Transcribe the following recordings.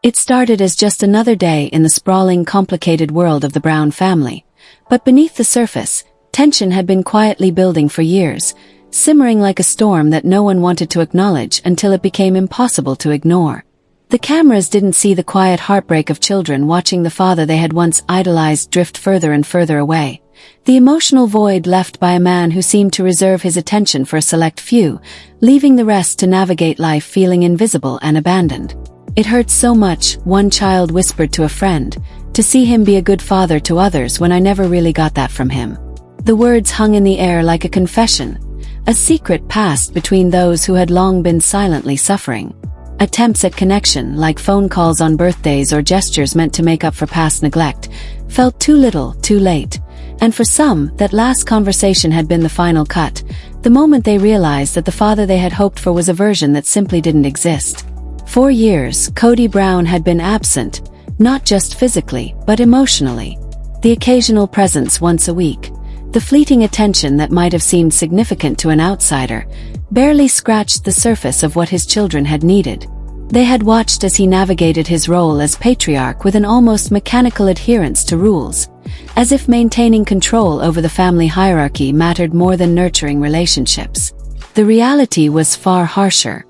It started as just another day in the sprawling, complicated world of the Brown family. But beneath the surface, tension had been quietly building for years, simmering like a storm that no one wanted to acknowledge until it became impossible to ignore. The cameras didn't see the quiet heartbreak of children watching the father they had once idolized drift further and further away. The emotional void left by a man who seemed to reserve his attention for a select few, leaving the rest to navigate life feeling invisible and abandoned. "It hurts so much," one child whispered to a friend, "to see him be a good father to others when I never really got that from him." The words hung in the air like a confession, a secret passed between those who had long been silently suffering. Attempts at connection, like phone calls on birthdays or gestures meant to make up for past neglect, felt too little, too late. And for some, that last conversation had been the final cut, the moment they realized that the father they had hoped for was a version that simply didn't exist. For years, Kody Brown had been absent, not just physically, but emotionally. The occasional presence once a week, the fleeting attention that might have seemed significant to an outsider, barely scratched the surface of what his children had needed. They had watched as he navigated his role as patriarch with an almost mechanical adherence to rules, as if maintaining control over the family hierarchy mattered more than nurturing relationships. The reality was far harsher.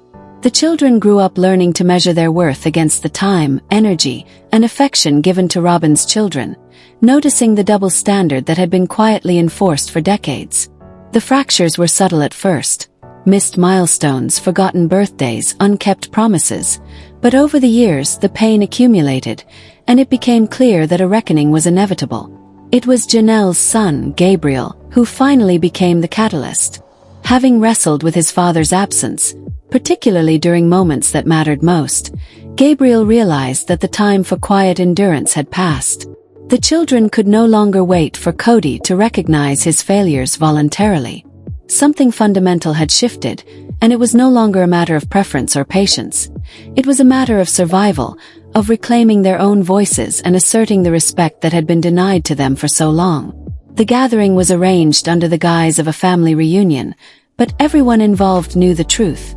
The children grew up learning to measure their worth against the time, energy, and affection given to Robin's children, noticing the double standard that had been quietly enforced for decades. The fractures were subtle at first. Missed milestones, forgotten birthdays, unkept promises. But over the years, the pain accumulated, and it became clear that a reckoning was inevitable. It was Janelle's son, Gabriel, who finally became the catalyst. Having wrestled with his father's absence, particularly during moments that mattered most, Gabriel realized that the time for quiet endurance had passed. The children could no longer wait for Kody to recognize his failures voluntarily. Something fundamental had shifted, and it was no longer a matter of preference or patience. It was a matter of survival, of reclaiming their own voices and asserting the respect that had been denied to them for so long. The gathering was arranged under the guise of a family reunion, but everyone involved knew the truth.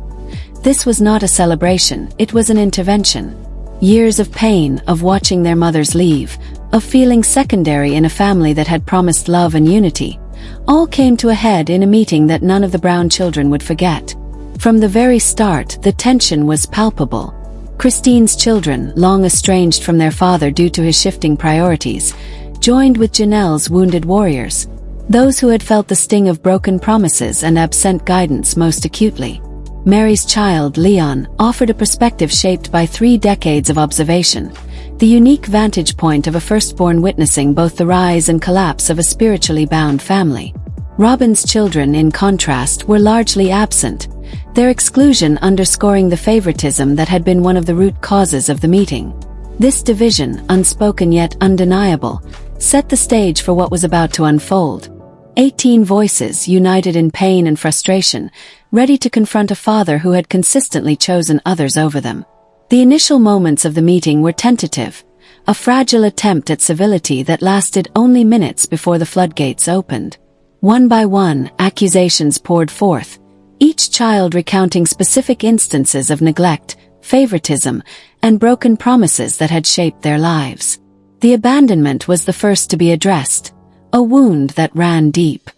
This was not a celebration, it was an intervention. Years of pain, of watching their mothers leave, of feeling secondary in a family that had promised love and unity, all came to a head in a meeting that none of the Brown children would forget. From the very start, the tension was palpable. Christine's children, long estranged from their father due to his shifting priorities, joined with Janelle's wounded warriors, those who had felt the sting of broken promises and absent guidance most acutely. Mary's child, Leon, offered a perspective shaped by 3 decades of observation, the unique vantage point of a firstborn witnessing both the rise and collapse of a spiritually bound family. Robin's children, in contrast, were largely absent, their exclusion underscoring the favoritism that had been one of the root causes of the meeting. This division, unspoken yet undeniable, set the stage for what was about to unfold. 18 voices united in pain and frustration, ready to confront a father who had consistently chosen others over them. The initial moments of the meeting were tentative, a fragile attempt at civility that lasted only minutes before the floodgates opened. One by one, accusations poured forth, each child recounting specific instances of neglect, favoritism, and broken promises that had shaped their lives. The abandonment was the first to be addressed, a wound that ran deep.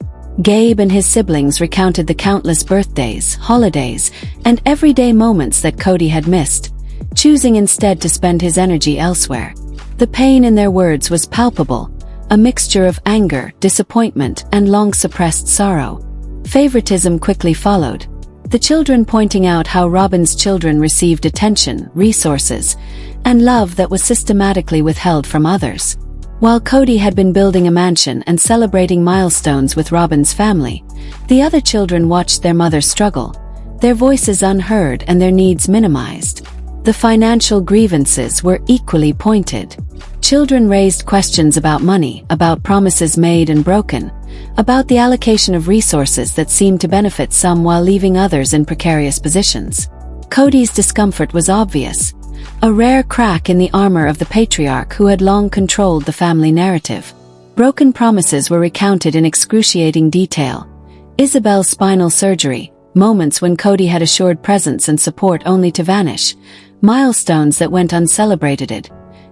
Gabe and his siblings recounted the countless birthdays, holidays, and everyday moments that Kody had missed, choosing instead to spend his energy elsewhere. The pain in their words was palpable, a mixture of anger, disappointment, and long-suppressed sorrow. Favoritism quickly followed, the children pointing out how Robin's children received attention, resources, and love that was systematically withheld from others. While Kody had been building a mansion and celebrating milestones with Robin's family, the other children watched their mother struggle, their voices unheard and their needs minimized. The financial grievances were equally pointed. Children raised questions about money, about promises made and broken, about the allocation of resources that seemed to benefit some while leaving others in precarious positions. Kody's discomfort was obvious, a rare crack in the armor of the patriarch who had long controlled the family narrative. Broken promises were recounted in excruciating detail. Isabel's spinal surgery, moments when Kody had assured presence and support only to vanish. milestones that went uncelebrated,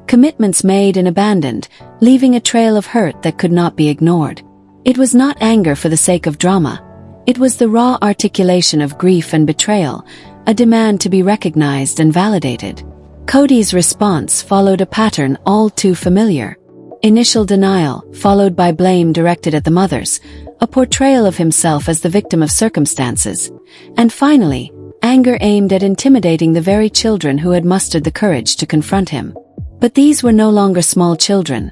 commitments made and abandoned, leaving a trail of hurt that could not be ignored. It was not anger for the sake of drama. It was the raw articulation of grief and betrayal, a demand to be recognized and validated. Kody's response followed a pattern all too familiar. Initial denial, followed by blame directed at the mothers, a portrayal of himself as the victim of circumstances, and finally, anger aimed at intimidating the very children who had mustered the courage to confront him. But these were no longer small children.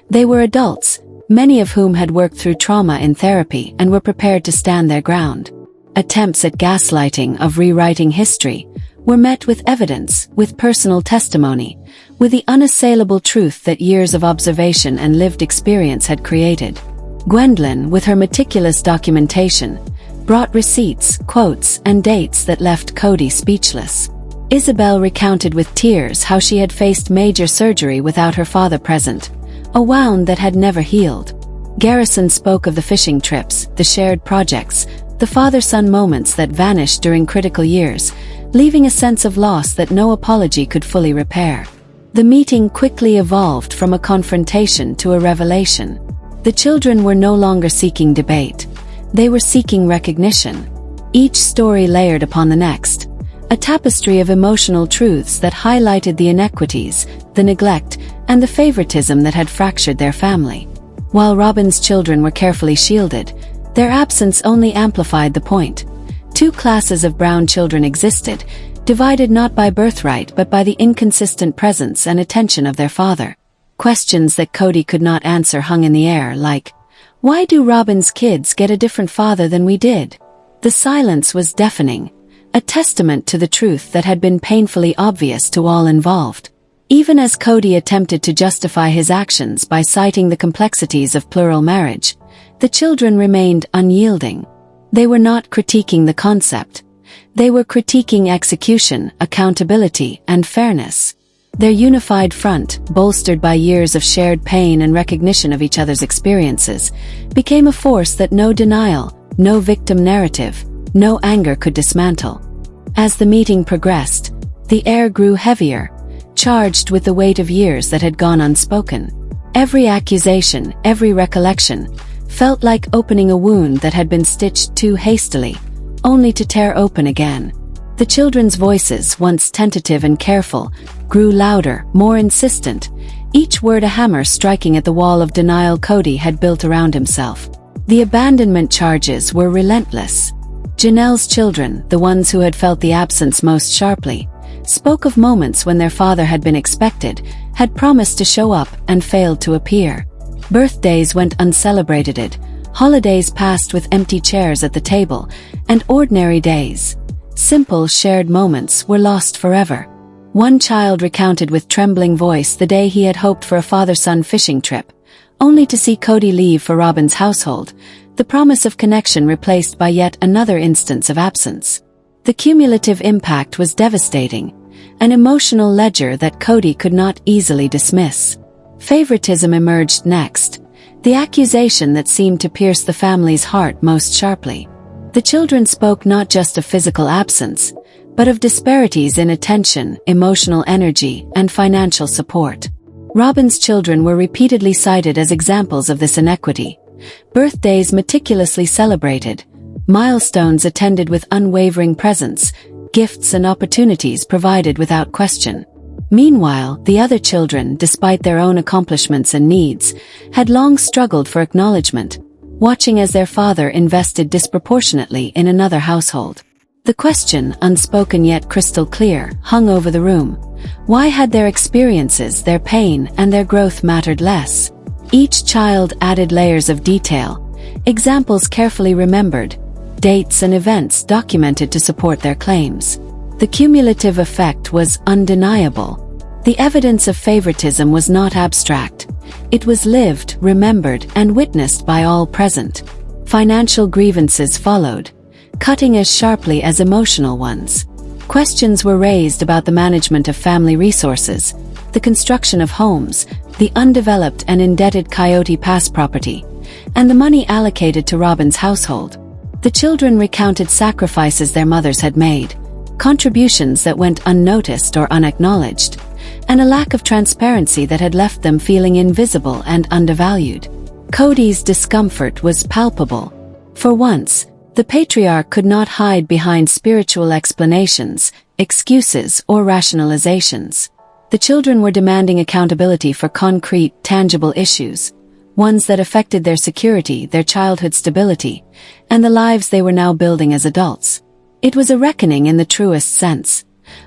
They were adults, many of whom had worked through trauma in therapy and were prepared to stand their ground. Attempts at gaslighting, of rewriting history, were met with evidence, with personal testimony, with the unassailable truth that years of observation and lived experience had created. Gwendolyn, with her meticulous documentation, brought receipts, quotes, and dates that left Kody speechless. Isabel recounted with tears how she had faced major surgery without her father present, a wound that had never healed. Garrison spoke of the fishing trips, the shared projects, the father-son moments that vanished during critical years, leaving a sense of loss that no apology could fully repair. The meeting quickly evolved from a confrontation to a revelation. The children were no longer seeking debate. They were seeking recognition. Each story layered upon the next, a tapestry of emotional truths that highlighted the inequities, the neglect, and the favoritism that had fractured their family. While Robin's children were carefully shielded, their absence only amplified the point. Two classes of Brown children existed, divided not by birthright but by the inconsistent presence and attention of their father. Questions that Kody could not answer hung in the air, like, why do Robin's kids get a different father than we did? The silence was deafening, a testament to the truth that had been painfully obvious to all involved. Even as Kody attempted to justify his actions by citing the complexities of plural marriage, the children remained unyielding. They were not critiquing the concept. They were critiquing execution, accountability, and fairness. Their unified front, bolstered by years of shared pain and recognition of each other's experiences, became a force that no denial, no victim narrative, no anger could dismantle. As the meeting progressed, the air grew heavier, charged with the weight of years that had gone unspoken. Every accusation, every recollection, felt like opening a wound that had been stitched too hastily, only to tear open again. The children's voices, once tentative and careful, grew louder, more insistent, each word a hammer striking at the wall of denial Kody had built around himself. The abandonment charges were relentless. Janelle's children, the ones who had felt the absence most sharply, spoke of moments when their father had been expected, had promised to show up, and failed to appear. Birthdays went uncelebrated, holidays passed with empty chairs at the table, and ordinary days, simple shared moments, were lost forever. One child recounted with trembling voice the day he had hoped for a father-son fishing trip, only to see Kody leave for Robin's household, the promise of connection replaced by yet another instance of absence. The cumulative impact was devastating, an emotional ledger that Kody could not easily dismiss. Favoritism emerged next, the accusation that seemed to pierce the family's heart most sharply. The children spoke not just of physical absence, but of disparities in attention, emotional energy, and financial support. Robin's children were repeatedly cited as examples of this inequity. Birthdays meticulously celebrated, milestones attended with unwavering presence, gifts and opportunities provided without question. Meanwhile, the other children, despite their own accomplishments and needs, had long struggled for acknowledgement, watching as their father invested disproportionately in another household. The question, unspoken yet crystal clear, hung over the room. Why had their experiences, their pain, and their growth mattered less? Each child added layers of detail, examples carefully remembered, dates and events documented to support their claims. The cumulative effect was undeniable. The evidence of favoritism was not abstract. It was lived, remembered, and witnessed by all present. Financial grievances followed, cutting as sharply as emotional ones. Questions were raised about the management of family resources, the construction of homes, the undeveloped and indebted Coyote Pass property, and the money allocated to Robin's household. The children recounted sacrifices their mothers had made, contributions that went unnoticed or unacknowledged, and a lack of transparency that had left them feeling invisible and undervalued. Kody's discomfort was palpable. For once, the patriarch could not hide behind spiritual explanations, excuses, or rationalizations. The children were demanding accountability for concrete, tangible issues, ones that affected their security, their childhood stability, and the lives they were now building as adults. It was a reckoning in the truest sense,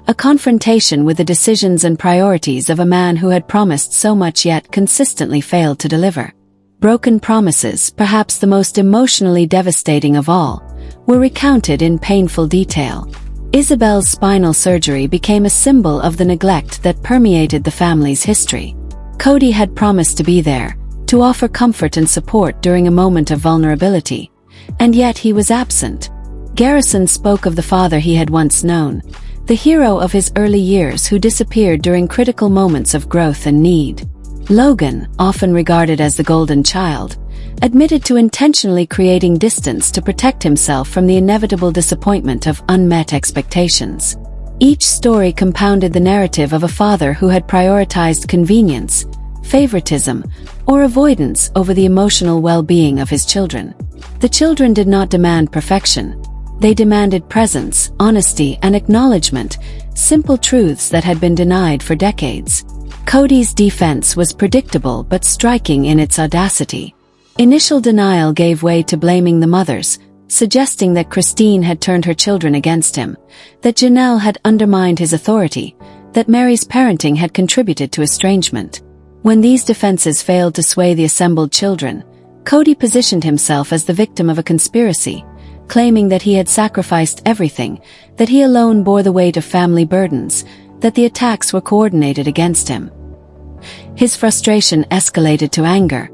a confrontation with the decisions and priorities of a man who had promised so much yet consistently failed to deliver. Broken promises, perhaps the most emotionally devastating of all, were recounted in painful detail. Isabel's spinal surgery became a symbol of the neglect that permeated the family's history. Kody had promised to be there, to offer comfort and support during a moment of vulnerability, and yet he was absent. Garrison spoke of the father he had once known, the hero of his early years who disappeared during critical moments of growth and need. Logan, often regarded as the golden child, admitted to intentionally creating distance to protect himself from the inevitable disappointment of unmet expectations. Each story compounded the narrative of a father who had prioritized convenience, favoritism, or avoidance over the emotional well-being of his children. The children did not demand perfection. They demanded presence, honesty, and acknowledgement, simple truths that had been denied for decades. Kody's defense was predictable but striking in its audacity. Initial denial gave way to blaming the mothers, suggesting that Christine had turned her children against him, that Janelle had undermined his authority, that Mary's parenting had contributed to estrangement. When these defenses failed to sway the assembled children, Kody positioned himself as the victim of a conspiracy, claiming that he had sacrificed everything, that he alone bore the weight of family burdens, that the attacks were coordinated against him. His frustration escalated to anger.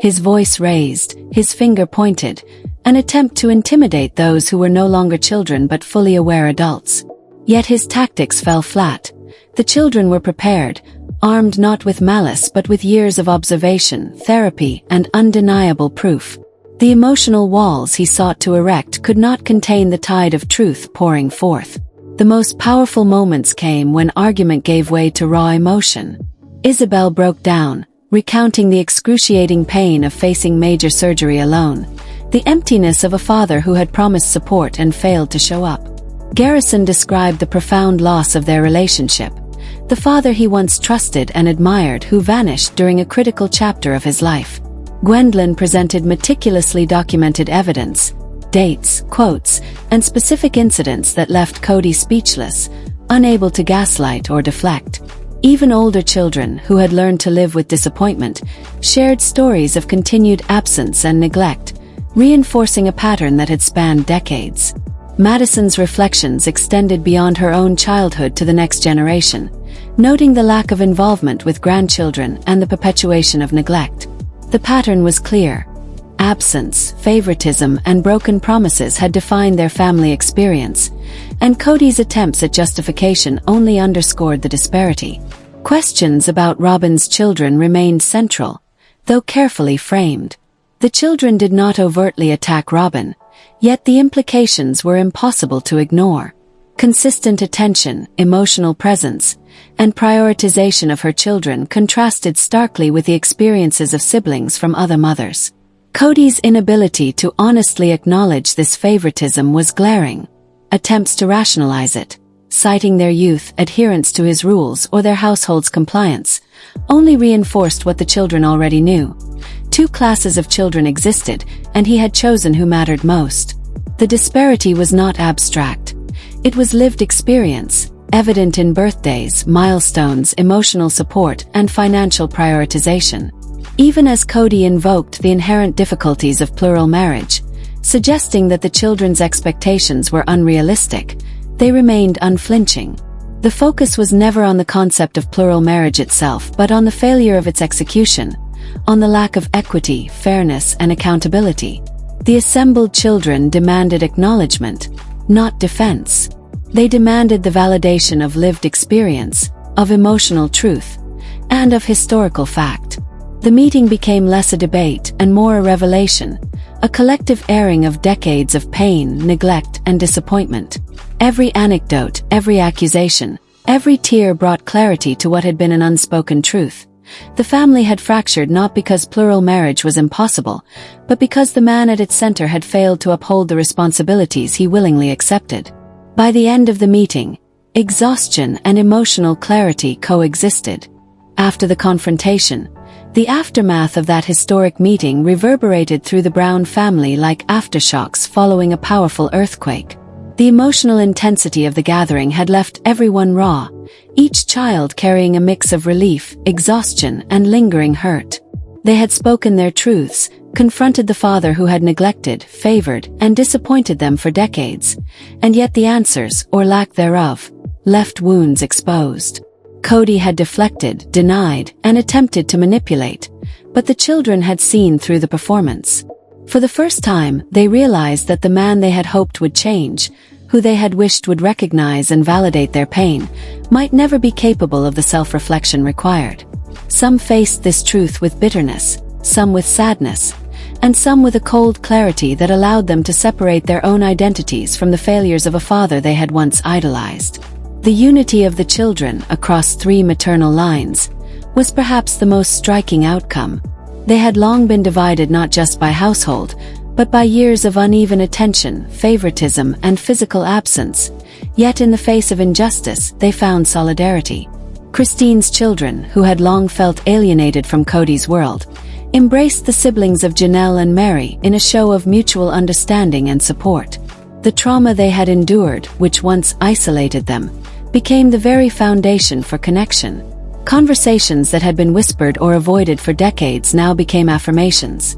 His voice raised, his finger pointed, an attempt to intimidate those who were no longer children but fully aware adults. Yet his tactics fell flat. The children were prepared, armed not with malice but with years of observation, therapy, and undeniable proof. The emotional walls he sought to erect could not contain the tide of truth pouring forth. The most powerful moments came when argument gave way to raw emotion. Isabel broke down, recounting the excruciating pain of facing major surgery alone, the emptiness of a father who had promised support and failed to show up. Garrison described the profound loss of their relationship, the father he once trusted and admired who vanished during a critical chapter of his life. Gwendolyn presented meticulously documented evidence, dates, quotes, and specific incidents that left Kody speechless, unable to gaslight or deflect. Even older children, who had learned to live with disappointment, shared stories of continued absence and neglect, reinforcing a pattern that had spanned decades. Madison's reflections extended beyond her own childhood to the next generation, noting the lack of involvement with grandchildren and the perpetuation of neglect. The pattern was clear. Absence, favoritism, and broken promises had defined their family experience, and Kody's attempts at justification only underscored the disparity. Questions about Robin's children remained central, though carefully framed. The children did not overtly attack Robin, yet the implications were impossible to ignore. Consistent attention, emotional presence, and prioritization of her children contrasted starkly with the experiences of siblings from other mothers. Kody's inability to honestly acknowledge this favoritism was glaring. Attempts to rationalize it, citing their youth, adherence to his rules, or their household's compliance, only reinforced what the children already knew. Two classes of children existed, and he had chosen who mattered most. The disparity was not abstract. It was lived experience, evident in birthdays, milestones, emotional support, and financial prioritization. Even as Kody invoked the inherent difficulties of plural marriage, suggesting that the children's expectations were unrealistic, they remained unflinching. The focus was never on the concept of plural marriage itself but on the failure of its execution, on the lack of equity, fairness, and accountability. The assembled children demanded acknowledgement, not defense. They demanded the validation of lived experience, of emotional truth, and of historical fact. The meeting became less a debate and more a revelation, a collective airing of decades of pain, neglect, and disappointment. Every anecdote, every accusation, every tear brought clarity to what had been an unspoken truth. The family had fractured not because plural marriage was impossible, but because the man at its center had failed to uphold the responsibilities he willingly accepted. By the end of the meeting, exhaustion and emotional clarity coexisted. After the confrontation, the aftermath of that historic meeting reverberated through the Brown family like aftershocks following a powerful earthquake. The emotional intensity of the gathering had left everyone raw, each child carrying a mix of relief, exhaustion, and lingering hurt. They had spoken their truths, confronted the father who had neglected, favored, and disappointed them for decades, and yet the answers, or lack thereof, left wounds exposed. Kody had deflected, denied, and attempted to manipulate, but the children had seen through the performance. For the first time, they realized that the man they had hoped would change, who they had wished would recognize and validate their pain, might never be capable of the self-reflection required. Some faced this truth with bitterness, some with sadness, and some with a cold clarity that allowed them to separate their own identities from the failures of a father they had once idolized. The unity of the children across 3 maternal lines was perhaps the most striking outcome. They had long been divided not just by household, but by years of uneven attention, favoritism, and physical absence, yet in the face of injustice, they found solidarity. Christine's children, who had long felt alienated from Kody's world, embraced the siblings of Janelle and Mary in a show of mutual understanding and support. The trauma they had endured, which once isolated them, became the very foundation for connection. Conversations that had been whispered or avoided for decades now became affirmations.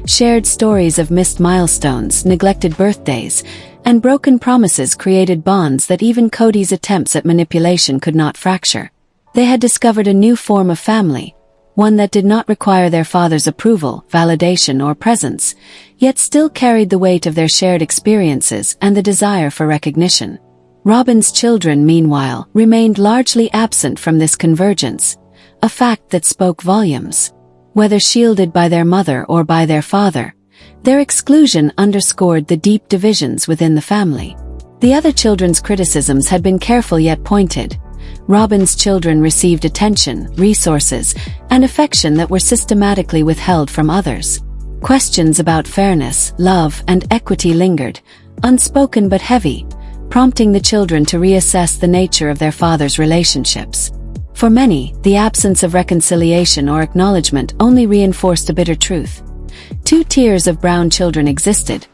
Shared stories of missed milestones, neglected birthdays, and broken promises created bonds that even Kody's attempts at manipulation could not fracture. They had discovered a new form of family, one that did not require their father's approval, validation, or presence, yet still carried the weight of their shared experiences and the desire for recognition. Robin's children, meanwhile, remained largely absent from this convergence, a fact that spoke volumes. Whether shielded by their mother or by their father, their exclusion underscored the deep divisions within the family. The other children's criticisms had been careful yet pointed. Robin's children received attention, resources, and affection that were systematically withheld from others. Questions about fairness, love, and equity lingered, unspoken but heavy, prompting the children to reassess the nature of their father's relationships. For many, the absence of reconciliation or acknowledgement only reinforced a bitter truth. 2 tiers of Brown children existed,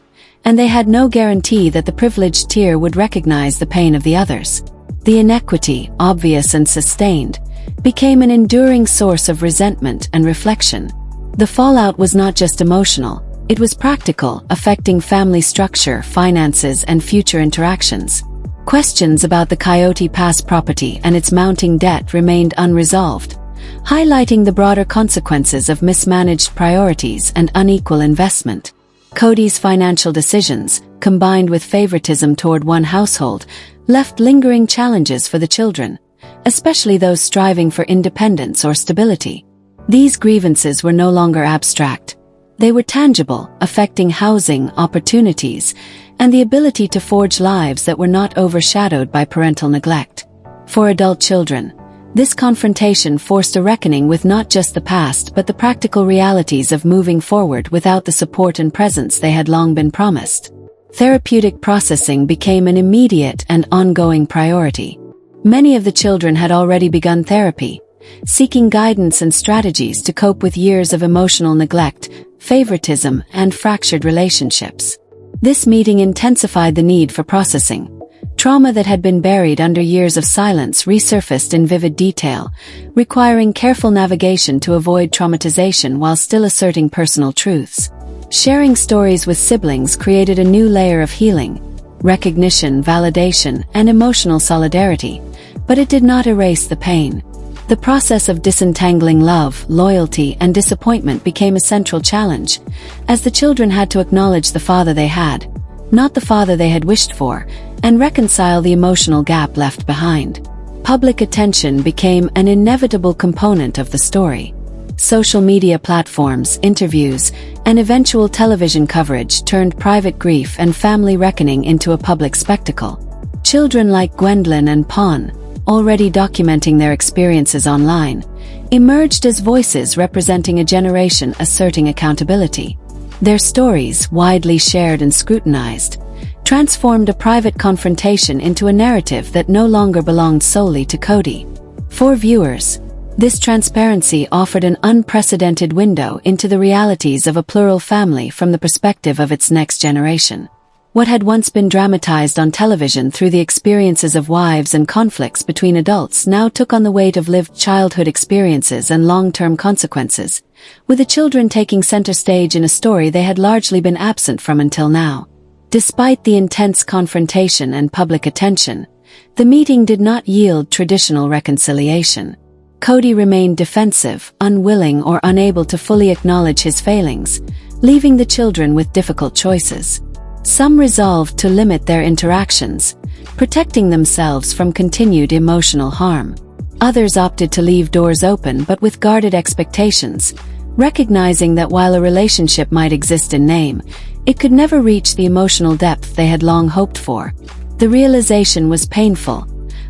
and they had no guarantee that the privileged tier would recognize the pain of the others. The inequity, obvious and sustained, became an enduring source of resentment and reflection. The fallout was not just emotional, it was practical, affecting family structure, finances, and future interactions. Questions about the Coyote Pass property and its mounting debt remained unresolved, highlighting the broader consequences of mismanaged priorities and unequal investment. Kody's financial decisions, combined with favoritism toward one household, left lingering challenges for the children, especially those striving for independence or stability. These grievances were no longer abstract. They were tangible, affecting housing, opportunities, and the ability to forge lives that were not overshadowed by parental neglect. For adult children, this confrontation forced a reckoning with not just the past but the practical realities of moving forward without the support and presence they had long been promised. Therapeutic processing became an immediate and ongoing priority. Many of the children had already begun therapy, seeking guidance and strategies to cope with years of emotional neglect, favoritism, and fractured relationships. This meeting intensified the need for processing. Trauma that had been buried under years of silence resurfaced in vivid detail, requiring careful navigation to avoid traumatization while still asserting personal truths. Sharing stories with siblings created a new layer of healing, recognition, validation, and emotional solidarity, but it did not erase the pain. The process of disentangling love, loyalty, and disappointment became a central challenge, as the children had to acknowledge the father they had, not the father they had wished for, and reconcile the emotional gap left behind. Public attention became an inevitable component of the story. Social media platforms, interviews, and eventual television coverage turned private grief and family reckoning into a public spectacle. Children like Gwendolyn and Pawn, already documenting their experiences online, emerged as voices representing a generation asserting accountability. Their stories, widely shared and scrutinized, transformed a private confrontation into a narrative that no longer belonged solely to Kody. For viewers, this transparency offered an unprecedented window into the realities of a plural family from the perspective of its next generation. What had once been dramatized on television through the experiences of wives and conflicts between adults now took on the weight of lived childhood experiences and long-term consequences, with the children taking center stage in a story they had largely been absent from until now. Despite the intense confrontation and public attention, the meeting did not yield traditional reconciliation. Kody remained defensive, unwilling or unable to fully acknowledge his failings, leaving the children with difficult choices. Some resolved to limit their interactions, protecting themselves from continued emotional harm. Others opted to leave doors open but with guarded expectations, recognizing that while a relationship might exist in name, it could never reach the emotional depth they had long hoped for. The realization was painful.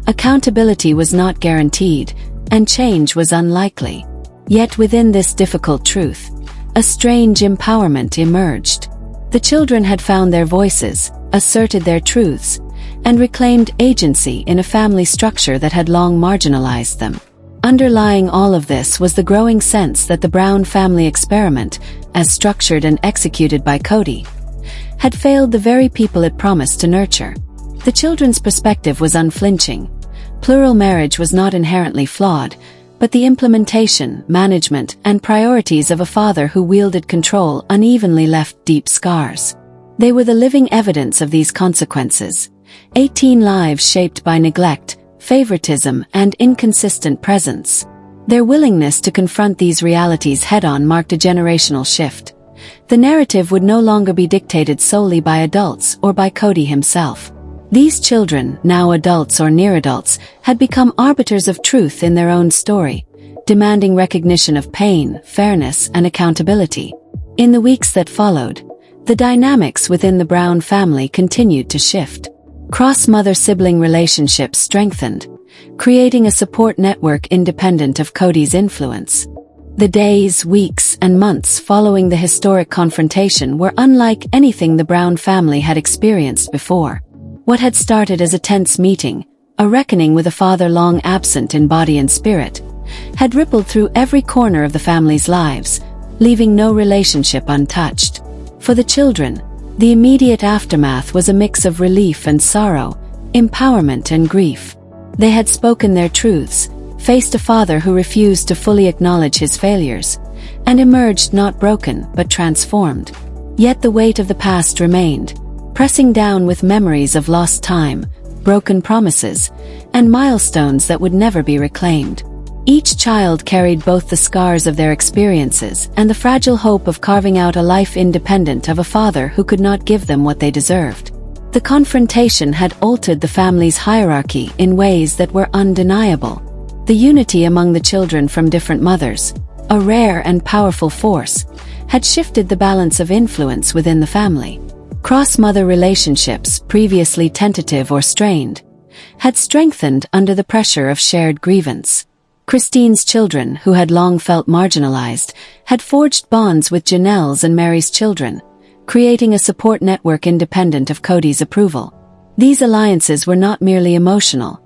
Accountability was not guaranteed, and change was unlikely. Yet within this difficult truth, a strange empowerment emerged. The children had found their voices, asserted their truths, and reclaimed agency in a family structure that had long marginalized them. Underlying all of this was the growing sense that the Brown family experiment, as structured and executed by Kody, had failed the very people it promised to nurture. The children's perspective was unflinching. Plural marriage was not inherently flawed, but the implementation, management, and priorities of a father who wielded control unevenly left deep scars. They were the living evidence of these consequences. 18 lives shaped by neglect, favoritism, and inconsistent presence. Their willingness to confront these realities head-on marked a generational shift. The narrative would no longer be dictated solely by adults or by Kody himself. These children, now adults or near adults, had become arbiters of truth in their own story, demanding recognition of pain, fairness, and accountability. In the weeks that followed, the dynamics within the Brown family continued to shift. Cross-mother-sibling relationships strengthened, creating a support network independent of Kody's influence. The days, weeks, and months following the historic confrontation were unlike anything the Brown family had experienced before. What had started as a tense meeting, a reckoning with a father long absent in body and spirit, had rippled through every corner of the family's lives, leaving no relationship untouched. For the children, the immediate aftermath was a mix of relief and sorrow, empowerment and grief. They had spoken their truths, faced a father who refused to fully acknowledge his failures, and emerged not broken but transformed. Yet the weight of the past remained, pressing down with memories of lost time, broken promises, and milestones that would never be reclaimed. Each child carried both the scars of their experiences and the fragile hope of carving out a life independent of a father who could not give them what they deserved. The confrontation had altered the family's hierarchy in ways that were undeniable. The unity among the children from different mothers, a rare and powerful force, had shifted the balance of influence within the family. Cross-mother relationships, previously tentative or strained, had strengthened under the pressure of shared grievance. Christine's children, who had long felt marginalized, had forged bonds with Janelle's and Mary's children, creating a support network independent of Kody's approval. These alliances were not merely emotional.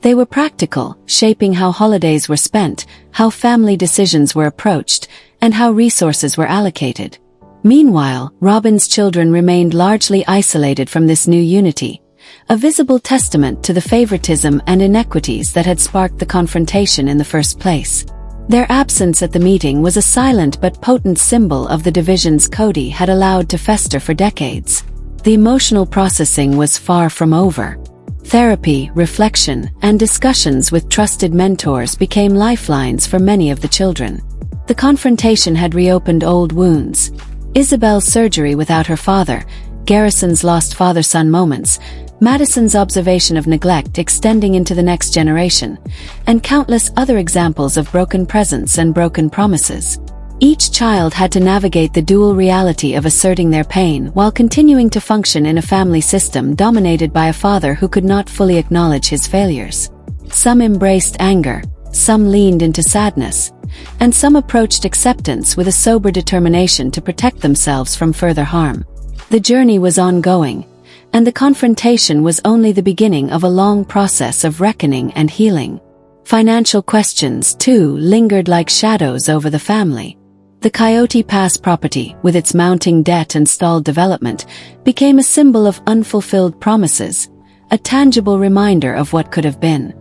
They were practical, shaping how holidays were spent, how family decisions were approached, and how resources were allocated. Meanwhile, Robin's children remained largely isolated from this new unity, a visible testament to the favoritism and inequities that had sparked the confrontation in the first place. Their absence at the meeting was a silent but potent symbol of the divisions Kody had allowed to fester for decades. The emotional processing was far from over. Therapy, reflection, and discussions with trusted mentors became lifelines for many of the children. The confrontation had reopened old wounds. Isabel's surgery without her father, Garrison's lost father-son moments, Madison's observation of neglect extending into the next generation, and countless other examples of broken presents and broken promises. Each child had to navigate the dual reality of asserting their pain while continuing to function in a family system dominated by a father who could not fully acknowledge his failures. Some embraced anger, some leaned into sadness, and some approached acceptance with a sober determination to protect themselves from further harm. The journey was ongoing, and the confrontation was only the beginning of a long process of reckoning and healing. Financial questions, too, lingered like shadows over the family. The Coyote Pass property, with its mounting debt and stalled development, became a symbol of unfulfilled promises, a tangible reminder of what could have been.